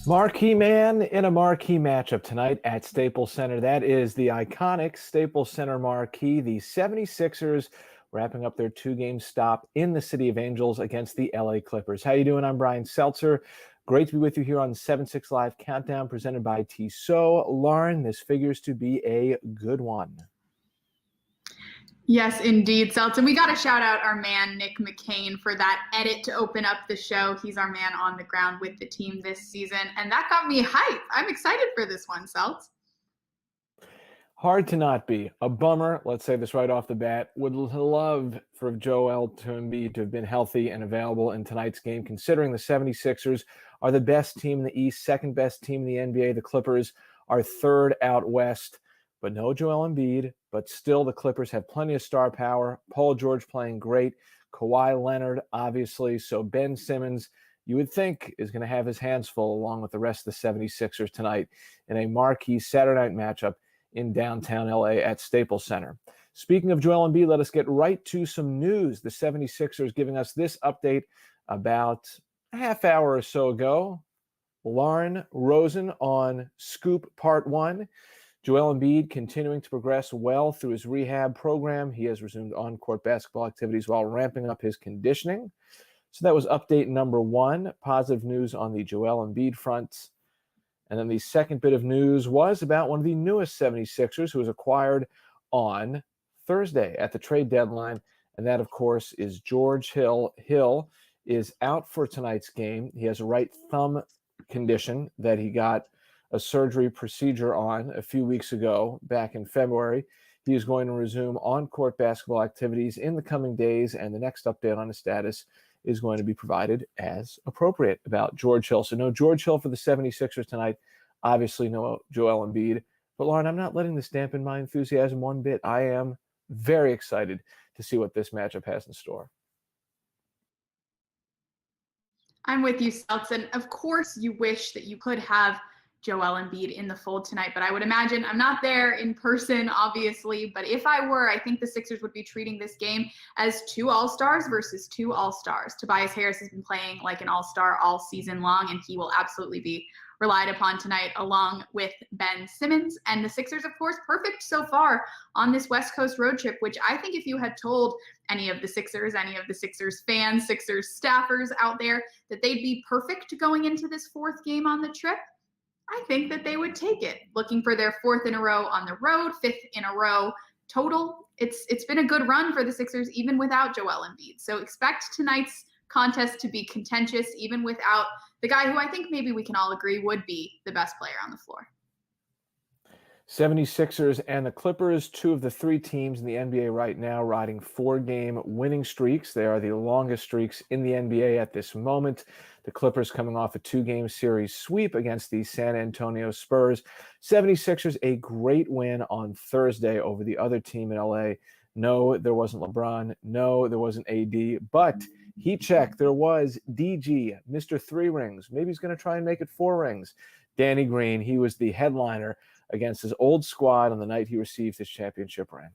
Marquee man in a marquee matchup tonight at Staples Center. That is the iconic Staples Center marquee. The 76ers wrapping up their two-game stop in the City of Angels against the LA Clippers. How you doing? I'm Brian Seltzer. Great to be with you here on the 7-6 Live Countdown presented by Tissot. Lauren, this figures to be a good one. Yes, indeed, Seltz. And we got to shout out our man, Nick McCain, for that edit to open up the show. He's our man on the ground with the team this season. And that got me hyped. I'm excited for this one, Seltz. Hard to not be. A bummer, let's say this right off the bat. Would love for Joel Embiid to have been healthy and available in tonight's game, considering the 76ers are the best team in the East, second best team in the NBA. The Clippers are third out West. But no Joel Embiid, but still the Clippers have plenty of star power. Paul George playing great. Kawhi Leonard, obviously. So Ben Simmons, you would think, is going to have his hands full along with the rest of the 76ers tonight in a marquee Saturday night matchup in downtown LA at Staples Center. Speaking of Joel Embiid, let us get right to some news. The 76ers giving us this update about a half hour or so ago. Lauren Rosen on Scoop Part 1. Joel Embiid continuing to progress well through his rehab program. He has resumed on-court basketball activities while ramping up his conditioning. So that was update number one. Positive news on the Joel Embiid front. And then the second bit of news was about one of the newest 76ers who was acquired on Thursday at the trade deadline. And that, of course, is George Hill. Hill is out for tonight's game. He has a right thumb condition that he got a surgery procedure on a few weeks ago, back in February. He is going to resume on-court basketball activities in the coming days, and the next update on his status is going to be provided as appropriate about George Hill. So no George Hill for the 76ers tonight. Obviously no Joel Embiid. But Lauren, I'm not letting this dampen my enthusiasm one bit. I am very excited to see what this matchup has in store. I'm with you, Seltz. And of course, you wish that you could have Joel Embiid in the fold tonight, but I would imagine I'm not there in person, obviously, but if I were, I think the Sixers would be treating this game as two All-Stars versus two All-Stars. Tobias Harris has been playing like an All-Star all season long, and he will absolutely be relied upon tonight along with Ben Simmons. And the Sixers, of course, perfect so far on this West Coast road trip, which I think if you had told any of the Sixers fans, Sixers staffers out there that they'd be perfect going into this fourth game on the trip, I think that they would take it. Looking for their fourth in a row on the road, fifth in a row total. It's been a good run for the Sixers even without Joel Embiid. So expect tonight's contest to be contentious even without the guy who I think maybe we can all agree would be the best player on the floor. 76ers and the Clippers, two of the three teams in the NBA right now riding four-game winning streaks. They are the longest streaks in the NBA at this moment. The Clippers coming off a two-game series sweep against the San Antonio Spurs. 76ers, a great win on Thursday over the other team in LA. No, there wasn't LeBron. No, there wasn't AD. But heat check, there was DG, Mr. Three Rings. Maybe he's going to try and make it four rings. Danny Green, he was the headliner against his old squad on the night he received his championship ring.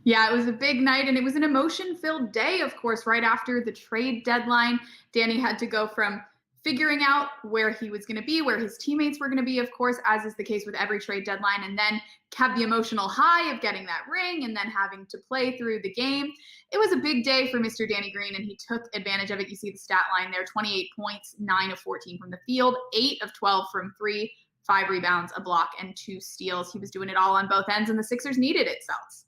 Yeah, it was a big night, and it was an emotion-filled day, of course, right after the trade deadline. Danny had to go from figuring out where he was going to be, where his teammates were going to be, of course, as is the case with every trade deadline, and then have the emotional high of getting that ring and then having to play through the game. It was a big day for Mr. Danny Green, and he took advantage of it. You see the stat line there, 28 points, 9 of 14 from the field, 8 of 12 from three, 5 rebounds, a block, and 2 steals. He was doing it all on both ends, and the Sixers needed it, Seltz.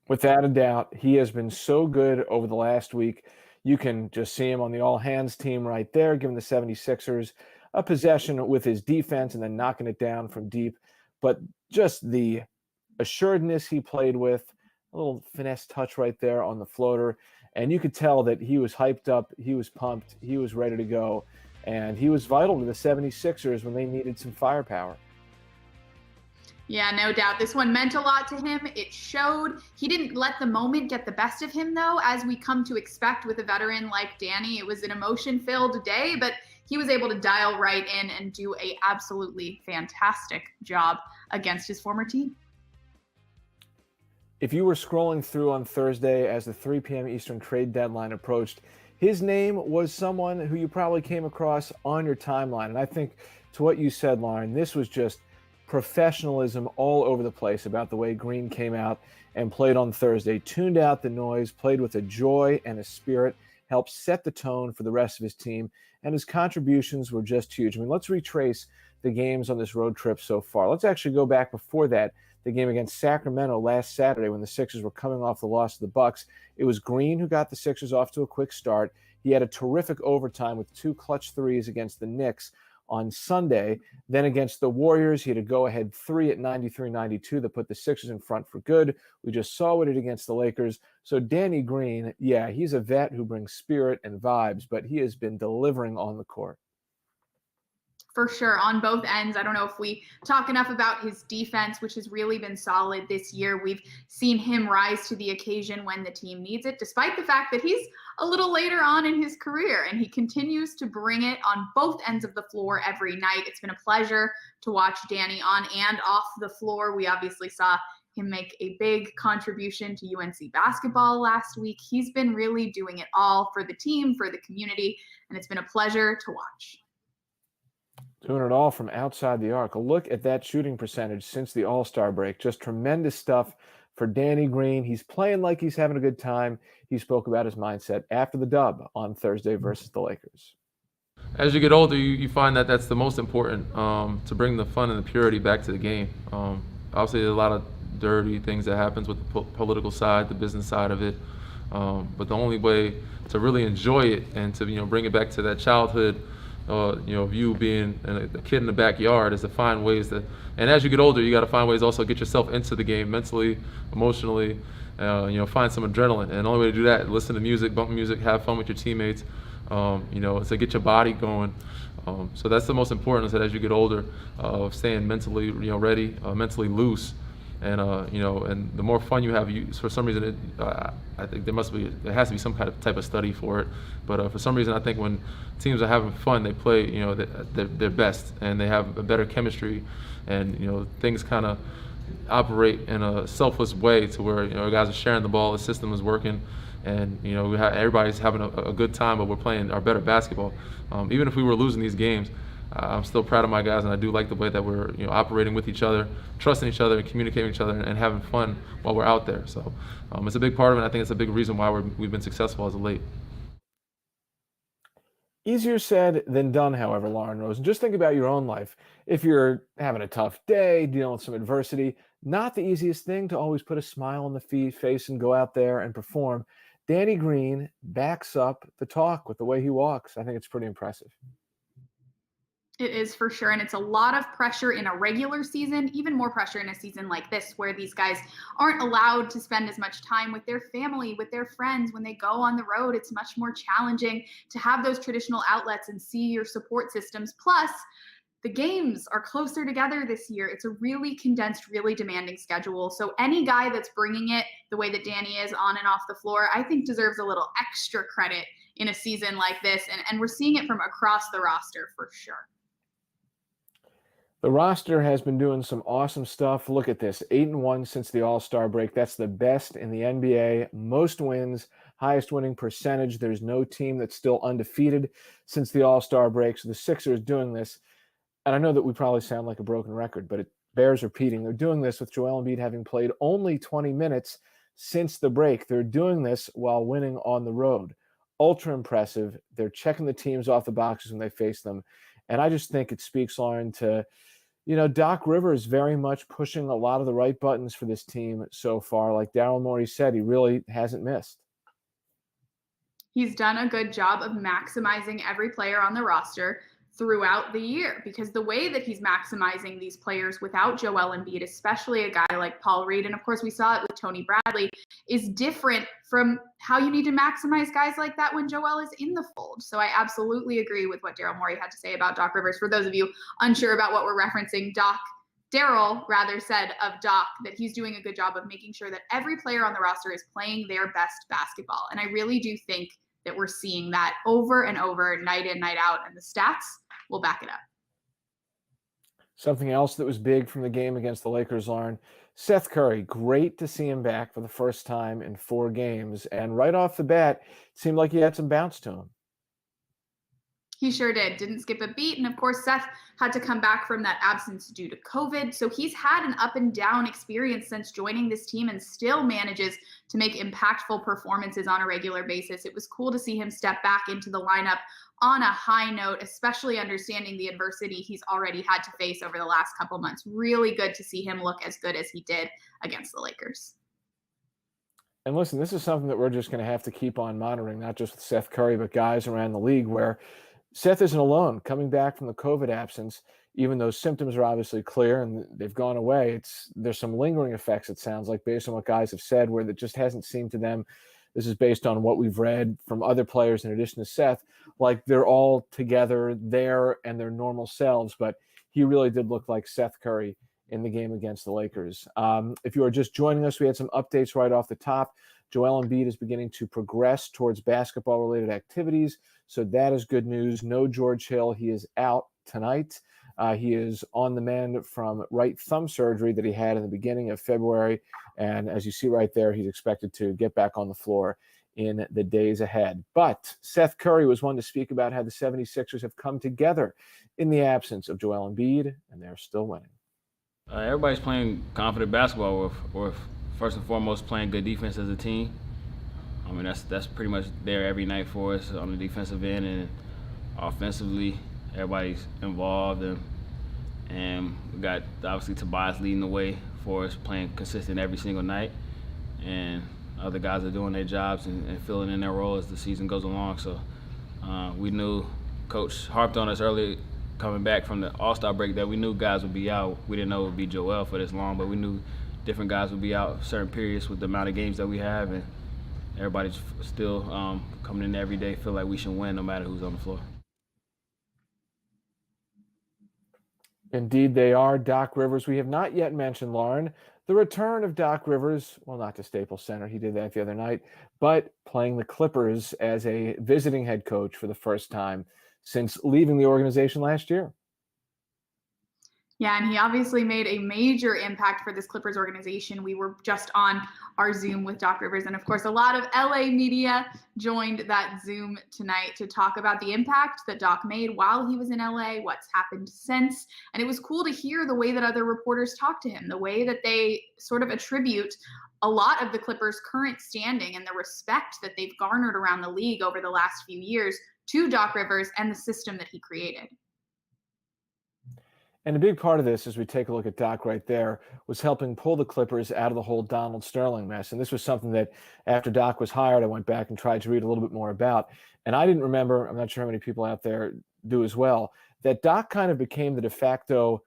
Without a doubt, he has been so good over the last week. You can just see him on the all-hands team right there, giving the 76ers a possession with his defense and then knocking it down from deep. But just the assuredness he played with, a little finesse touch right there on the floater, and you could tell that he was hyped up, he was pumped, he was ready to go, and he was vital to the 76ers when they needed some firepower. Yeah, no doubt. This one meant a lot to him. It showed. He didn't let the moment get the best of him, though, as we come to expect with a veteran like Danny. It was an emotion-filled day, but he was able to dial right in and do a absolutely fantastic job against his former team. If you were scrolling through on Thursday as the 3 p.m. Eastern trade deadline approached, His name was someone who you probably came across on your timeline. And I think to what you said, Lauren, this was just professionalism all over the place about the way Green came out and played on Thursday, tuned out the noise, played with a joy and a spirit, helped set the tone for the rest of his team, and his contributions were just huge. I mean, let's retrace the games on this road trip so far. Let's actually go back before that, the game against Sacramento last Saturday when the Sixers were coming off the loss to the Bucks. It was Green who got the Sixers off to a quick start. He had a terrific overtime with 2 clutch threes against the Knicks on Sunday. Then against the Warriors, he had a go-ahead 3 at 93-92 that put the Sixers in front for good. We just saw what it did against the Lakers. So Danny Green, yeah, he's a vet who brings spirit and vibes, but he has been delivering on the court. For sure, on both ends. I don't know if we talk enough about his defense, which has really been solid this year. We've seen him rise to the occasion when the team needs it, despite the fact that he's a little later on in his career, and he continues to bring it on both ends of the floor every night. It's been a pleasure to watch Danny on and off the floor. We obviously saw him make a big contribution to UNC basketball last week. He's been really doing it all for the team, for the community, and it's been a pleasure to watch. Doing it all from outside the arc. A look at that shooting percentage since the All-Star break. Just tremendous stuff for Danny Green. He's playing like he's having a good time. He spoke about his mindset after the dub on Thursday versus the Lakers. As you get older, you find that that's the most important, to bring the fun and the purity back to the game. Obviously, there's a lot of dirty things that happens with the political side, the business side of it. But the only way to really enjoy it and to bring it back to that childhood, of you being a kid in the backyard, is to find ways that, and as you get older, you got to find ways also to get yourself into the game mentally, emotionally, find some adrenaline. And the only way to do that, listen to music, bump music, have fun with your teammates, to get your body going. So that's the most important, is that as you get older, of staying mentally, ready, mentally loose. And and the more fun you have, for some reason, I think there has to be some kind of type of study for it. But for some reason, I think when teams are having fun, they play, their best, and they have a better chemistry, and things kind of operate in a selfless way to where guys are sharing the ball, the system is working, and everybody's having a good time, but we're playing our better basketball. Even if we were losing these games, I'm still proud of my guys, and I do like the way that we're operating with each other, trusting each other, and communicating with each other, and having fun while we're out there. So it's a big part of it, and I think it's a big reason why we've been successful as of late. Easier said than done, however, Lauren Rosen. Just think about your own life. If you're having a tough day, dealing with some adversity, not the easiest thing to always put a smile on the face and go out there and perform. Danny Green backs up the talk with the way he walks. I think it's pretty impressive. It is for sure, and it's a lot of pressure in a regular season, even more pressure in a season like this, where these guys aren't allowed to spend as much time with their family, with their friends. When they go on the road, it's much more challenging to have those traditional outlets and see your support systems. Plus, the games are closer together this year. It's a really condensed, really demanding schedule. So any guy that's bringing it the way that Danny is on and off the floor, I think deserves a little extra credit in a season like this, and we're seeing it from across the roster for sure. The roster has been doing some awesome stuff. Look at this, 8-1 since the All-Star break. That's the best in the NBA. Most wins, highest winning percentage. There's no team that's still undefeated since the All-Star break. So the Sixers doing this, and I know that we probably sound like a broken record, but it bears repeating. They're doing this with Joel Embiid having played only 20 minutes since the break. They're doing this while winning on the road. Ultra impressive. They're checking the teams off the boxes when they face them. And I just think it speaks, Lauren, to Doc Rivers very much pushing a lot of the right buttons for this team so far. Like Daryl Morey said, he really hasn't missed. He's done a good job of maximizing every player on the roster throughout the year, because the way that he's maximizing these players without Joel Embiid, especially a guy like Paul Reed, and of course we saw it with Tony Bradley, is different from how you need to maximize guys like that when Joel is in the fold. So I absolutely agree with what Daryl Morey had to say about Doc Rivers. For those of you unsure about what we're referencing, Daryl rather said of Doc that he's doing a good job of making sure that every player on the roster is playing their best basketball. And I really do think that we're seeing that over and over, night in, night out, and the stats will back it up. Something else that was big from the game against the Lakers, Lauren, Seth Curry, great to see him back for the first time in 4 games. And right off the bat, it seemed like he had some bounce to him. He sure did. Didn't skip a beat. And of course, Seth had to come back from that absence due to COVID. So he's had an up and down experience since joining this team and still manages to make impactful performances on a regular basis. It was cool to see him step back into the lineup on a high note, especially understanding the adversity he's already had to face over the last couple months. Really good to see him look as good as he did against the Lakers. And listen, this is something that we're just going to have to keep on monitoring, not just with Seth Curry, but guys around the league, where Seth isn't alone. Coming back from the COVID absence, even though symptoms are obviously clear and they've gone away, there's some lingering effects, it sounds like, based on what guys have said, where it just hasn't seemed to them. This is based on what we've read from other players in addition to Seth, like they're all together there and their normal selves. But he really did look like Seth Curry in the game against the Lakers. If you are just joining us, we had some updates right off the top. Joel Embiid is beginning to progress towards basketball-related activities, so that is good news. No George Hill. He is out tonight. He is on the mend from right thumb surgery that he had in the beginning of February, and as you see right there, he's expected to get back on the floor in the days ahead. But Seth Curry was one to speak about how the 76ers have come together in the absence of Joel Embiid, and they're still winning. Everybody's playing confident basketball with first and foremost playing good defense as a team. I mean, that's pretty much there every night for us on the defensive end, and offensively, everybody's involved, and we got obviously Tobias leading the way for us, playing consistent every single night, and other guys are doing their jobs and filling in their role as the season goes along. So we knew Coach harped on us early coming back from the All-Star break that we knew guys would be out. We didn't know it would be Joel for this long, but we knew different guys would be out certain periods with the amount of games that we have, and everybody's still coming in every day, feel like we should win no matter who's on the floor. Indeed they are. Doc Rivers, we have not yet mentioned, Lauren, the return of Doc Rivers, well, not to Staples Center, he did that the other night, but playing the Clippers as a visiting head coach for the first time since leaving the organization last year. Yeah, and he obviously made a major impact for this Clippers organization. We were just on our Zoom with Doc Rivers, and of course, a lot of LA media joined that Zoom tonight to talk about the impact that Doc made while he was in LA, what's happened since. And it was cool to hear the way that other reporters talk to him, the way that they sort of attribute a lot of the Clippers' current standing and the respect that they've garnered around the league over the last few years to Doc Rivers and the system that he created. And a big part of this, as we take a look at Doc right there, was helping pull the Clippers out of the whole Donald Sterling mess. And this was something that after Doc was hired, I went back and tried to read a little bit more about. And I didn't remember, I'm not sure how many people out there do as well, that Doc kind of became the de facto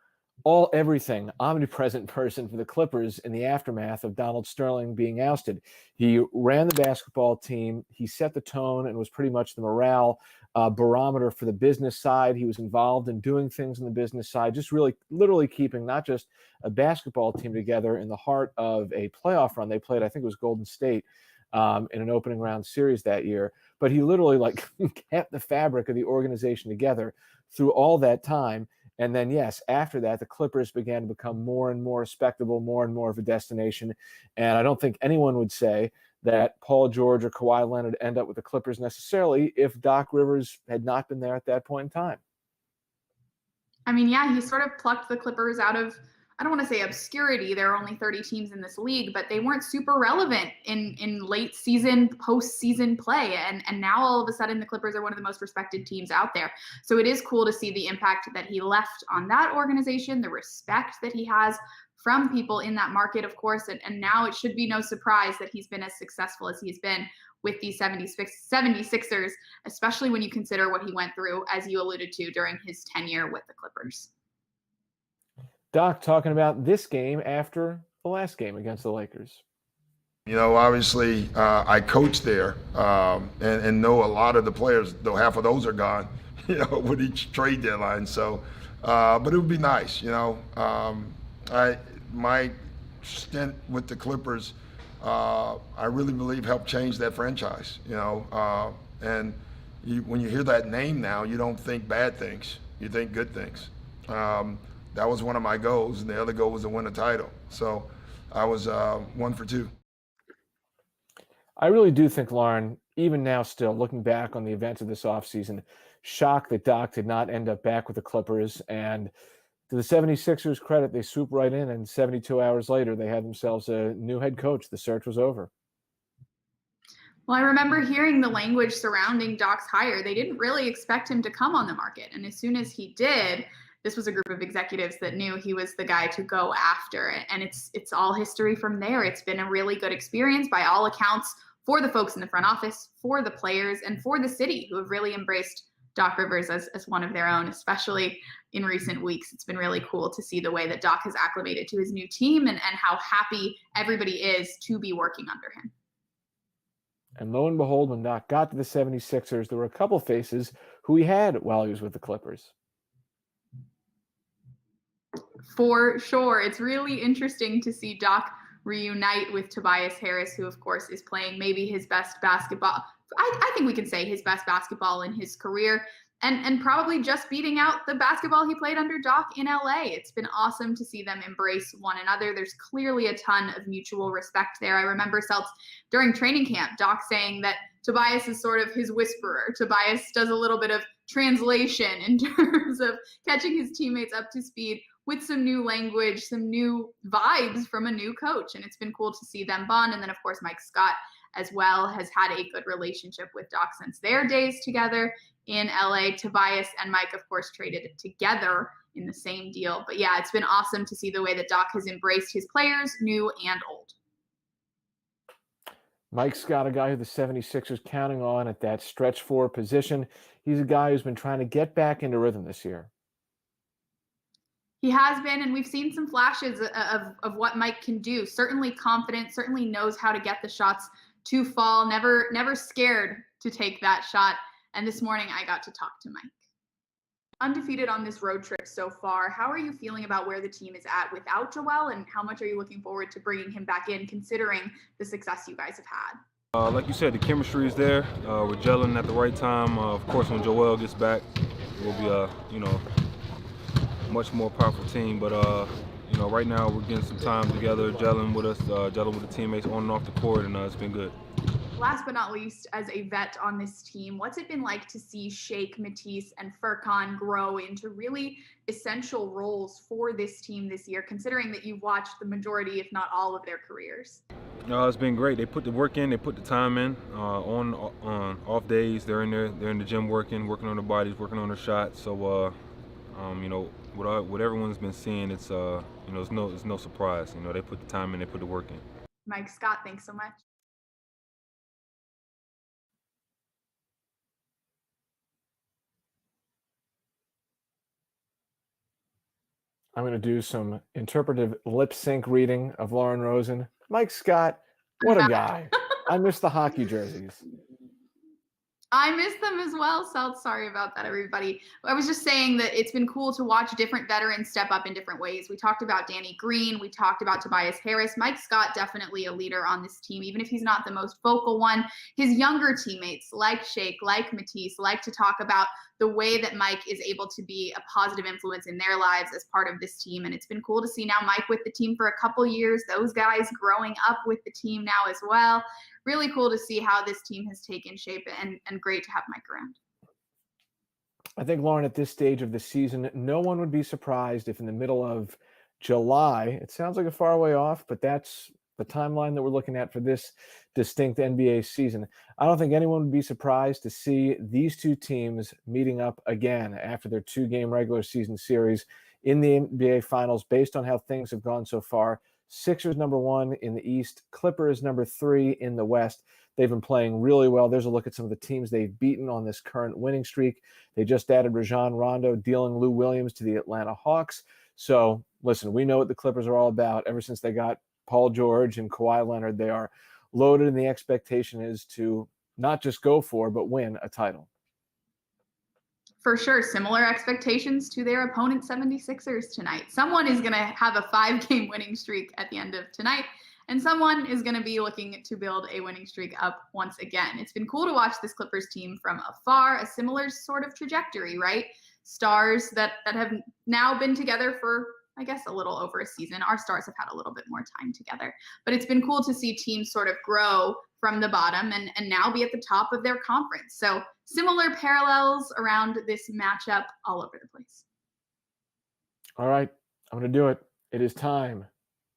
everything omnipresent person for the Clippers in the aftermath of Donald Sterling being ousted. He ran the basketball team. He set the tone and was pretty much the morale barometer for the business side. He was involved in doing things on the business side, just really literally keeping not just a basketball team together in the heart of a playoff run. They played, I think it was Golden State in an opening round series that year, but he literally kept the fabric of the organization together through all that time. And then, yes, after that, the Clippers began to become more and more respectable, more and more of a destination. And I don't think anyone would say that Paul George or Kawhi Leonard end up with the Clippers necessarily if Doc Rivers had not been there at that point in time. I mean, yeah, he sort of plucked the Clippers out of, I don't want to say obscurity. There are only 30 teams in this league, but they weren't super relevant in late season, postseason play. And now all of a sudden the Clippers are one of the most respected teams out there. So it is cool to see the impact that he left on that organization, the respect that he has from people in that market, of course. And now it should be no surprise that he's been as successful as he's been with these 76ers, especially when you consider what he went through, as you alluded to, during his tenure with the Clippers. Doc talking about this game after the last game against the Lakers. You know, obviously, I coached there and know a lot of the players, though half of those are gone, with each trade deadline. So, but it would be nice, my stint with the Clippers, I really believe helped change that franchise, and when you hear that name now, you don't think bad things, you think good things. That was one of my goals, and the other goal was to win a title. So I was 1 for 2. I really do think, Lauren, even now still, looking back on the events of this offseason, shocked that Doc did not end up back with the Clippers. And to the 76ers' credit, they swooped right in, and 72 hours later, they had themselves a new head coach. The search was over. Well, I remember hearing the language surrounding Doc's hire. They didn't really expect him to come on the market. And as soon as he did, this was a group of executives that knew he was the guy to go after. And it's all history from there. It's been a really good experience by all accounts for the folks in the front office, for the players, and for the city, who have really embraced Doc Rivers as one of their own, especially in recent weeks. It's been really cool to see the way that Doc has acclimated to his new team and how happy everybody is to be working under him. And lo and behold, when Doc got to the 76ers, there were a couple faces who he had while he was with the Clippers. For sure. It's really interesting to see Doc reunite with Tobias Harris, who, of course, is playing maybe his best basketball. I think we can say his best basketball in his career, and probably just beating out the basketball he played under Doc in LA. It's been awesome to see them embrace one another. There's clearly a ton of mutual respect there. I remember Seltz during training camp, Doc saying that Tobias is sort of his whisperer. Tobias does a little bit of translation in terms of catching his teammates up to speed with some new language, some new vibes from a new coach. And it's been cool to see them bond. And then, of course, Mike Scott as well has had a good relationship with Doc since their days together in LA. Tobias and Mike, of course, traded together in the same deal. But yeah, it's been awesome to see the way that Doc has embraced his players, new and old. Mike Scott, a guy who the 76ers counting on at that stretch four position. He's a guy who's been trying to get back into rhythm this year. He has been, and we've seen some flashes of what Mike can do. Certainly confident, certainly knows how to get the shots to fall, never scared to take that shot. And this morning I got to talk to Mike. Undefeated on this road trip so far. How are you feeling about where the team is at without Joel, and how much are you looking forward to bringing him back in, considering the success you guys have had? Like you said, the chemistry is there. We're gelling at the right time. Of course, when Joel gets back, it will be a much more powerful team. But right now we're getting some time together, gelling with us, gelling with the teammates on and off the court, and it's been good. Last but not least, as a vet on this team, what's it been like to see Shake, Matisse, and Furkan grow into really essential roles for this team this year, considering that you've watched the majority, if not all, of their careers? It's been great. They put the work in, they put the time in. On off days, they're in there, they're in the gym working on their bodies, working on their shots. So, what everyone's been seeing, it's no surprise. They put the time in, they put the work in. Mike Scott, thanks so much. I'm going to do some interpretive lip sync reading of Lauren Rosen. Mike Scott, what a guy. I miss the hockey jerseys. I miss them as well, Seltz. Sorry about that, everybody. I was just saying that it's been cool to watch different veterans step up in different ways. We talked about Danny Green. We talked about Tobias Harris. Mike Scott, definitely a leader on this team, even if he's not the most vocal one. His younger teammates, like Shake, like Matisse, like to talk about the way that Mike is able to be a positive influence in their lives as part of this team. And it's been cool to see now Mike with the team for a couple years, those guys growing up with the team now as well. Really cool to see how this team has taken shape, and great to have Mike around. I think, Lauren, at this stage of the season, no one would be surprised if in the middle of July, it sounds like a far way off, but that's the timeline that we're looking at for this distinct NBA season. I don't think anyone would be surprised to see these two teams meeting up again after their 2-game regular season series in the NBA Finals, based on how things have gone so far. Sixers #1 in the East, Clippers #3 in the West. They've been playing really well. There's a look at some of the teams they've beaten on this current winning streak. They just added Rajon Rondo, dealing Lou Williams to the Atlanta Hawks. So, listen, we know what the Clippers are all about. Ever since they got Paul George and Kawhi Leonard, they are loaded, and the expectation is to not just go for, but win a title. For sure, similar expectations to their opponent 76ers tonight. Someone is going to have a 5-game winning streak at the end of tonight, and someone is going to be looking to build a winning streak up once again. It's been cool to watch this Clippers team from afar, a similar sort of trajectory, right? Stars that have now been together for I guess a little over a season. Our stars have had a little bit more time together, but it's been cool to see teams sort of grow from the bottom and now be at the top of their conference. So similar parallels around this matchup all over the place. All right, I'm going to do it. It is time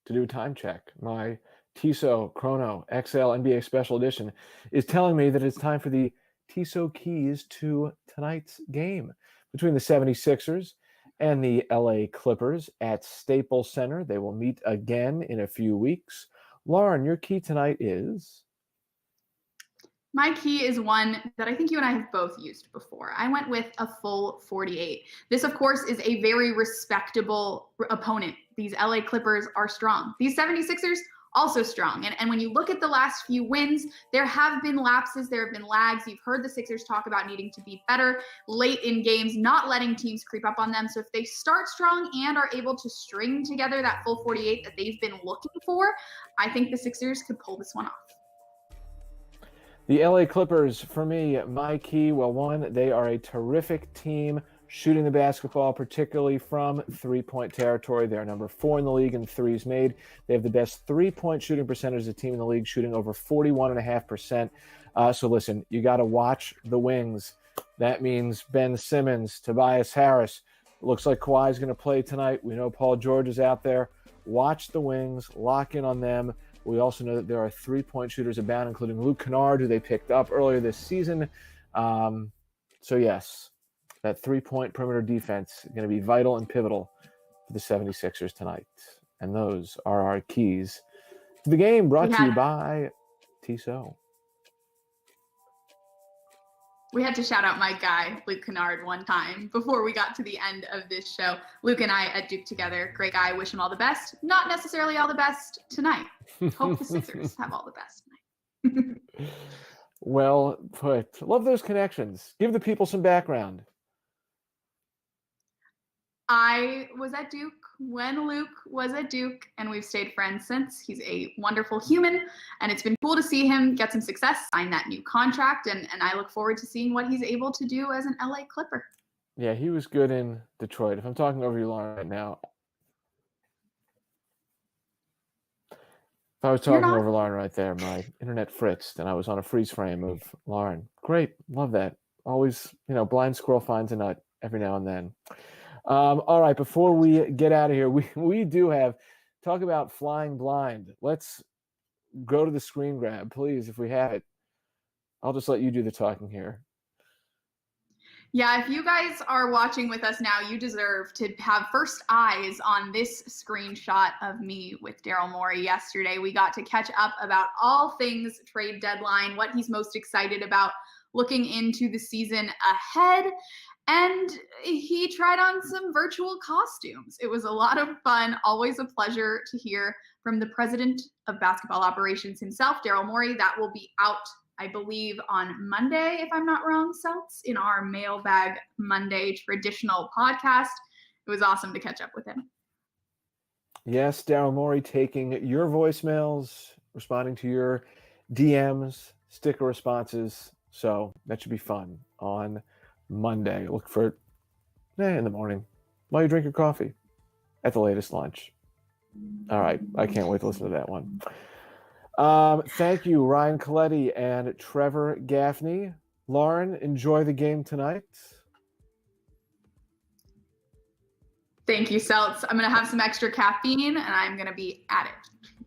to do a time check. My Tissot Chrono XL NBA Special Edition is telling me that it's time for the Tissot keys to tonight's game between the 76ers and the LA Clippers at Staples Center. They will meet again in a few weeks. Lauren, your key tonight is? My key is one that I think you and I have both used before. I went with a full 48. This, of course, is a very respectable opponent. These LA Clippers are strong. These 76ers also strong. And when you look at the last few wins, there have been lapses, there have been lags. You've heard the Sixers talk about needing to be better late in games, not letting teams creep up on them. So if they start strong and are able to string together that full 48 that they've been looking for, I think the Sixers could pull this one off. The LA Clippers, for me, my key, well, one, they are a terrific team shooting the basketball, particularly from three-point territory. They're number 4 in the league in threes made. They have the best three-point shooting percentage of the team in the league, shooting over 41.5%. So listen, you got to watch the wings. That means Ben Simmons, Tobias Harris. It looks like Kawhi's going to play tonight. We know Paul George is out there. Watch the wings, lock in on them. We also know that there are three-point shooters abound, including Luke Kennard, who they picked up earlier this season. So yes, that three-point perimeter defense is going to be vital and pivotal for the 76ers tonight. And those are our keys to the game, brought to you by Tissot. We had to shout out my guy, Luke Kennard, one time before we got to the end of this show. Luke and I at Duke together. Great guy. Wish him all the best. Not necessarily all the best tonight. Hope the Sixers have all the best tonight. Well put. Love those connections. Give the people some background. I was at Duke when Luke was at Duke, and we've stayed friends since. He's a wonderful human, and it's been cool to see him get some success, sign that new contract, and I look forward to seeing what he's able to do as an LA Clipper. Yeah, he was good in Detroit. If I'm talking over you, Lauren, right now, if I was talking over Lauren right there, my internet fritzed, and I was on a freeze frame of Lauren. Great, love that. Always, blind squirrel finds a nut every now and then. All right, before we get out of here, we do have talk about flying blind. Let's go to the screen grab, please, if we have it. I'll just let you do the talking here. Yeah, if you guys are watching with us now, you deserve to have first eyes on this screenshot of me with Daryl Morey yesterday. We got to catch up about all things trade deadline, what he's most excited about looking into the season ahead. And he tried on some virtual costumes. It was a lot of fun. Always a pleasure to hear from the president of basketball operations himself, Daryl Morey. That will be out, I believe, on Monday, if I'm not wrong, Seltz, in our Mailbag Monday traditional podcast. It was awesome to catch up with him. Yes, Daryl Morey taking your voicemails, responding to your DMs, sticker responses. So that should be fun on Monday. Look for it in the morning while you drink your coffee at the latest lunch. All right. I can't wait to listen to that one. Thank you, Ryan Coletti and Trevor Gaffney. Lauren, enjoy the game tonight. Thank you, Seltz. I'm going to have some extra caffeine, and I'm going to be at it.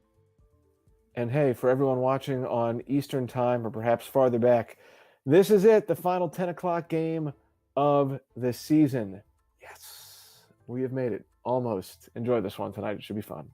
And hey, for everyone watching on Eastern time or perhaps farther back, this is it, the final 10 o'clock game of the season. Yes, we have made it almost. Enjoy this one tonight. It should be fun.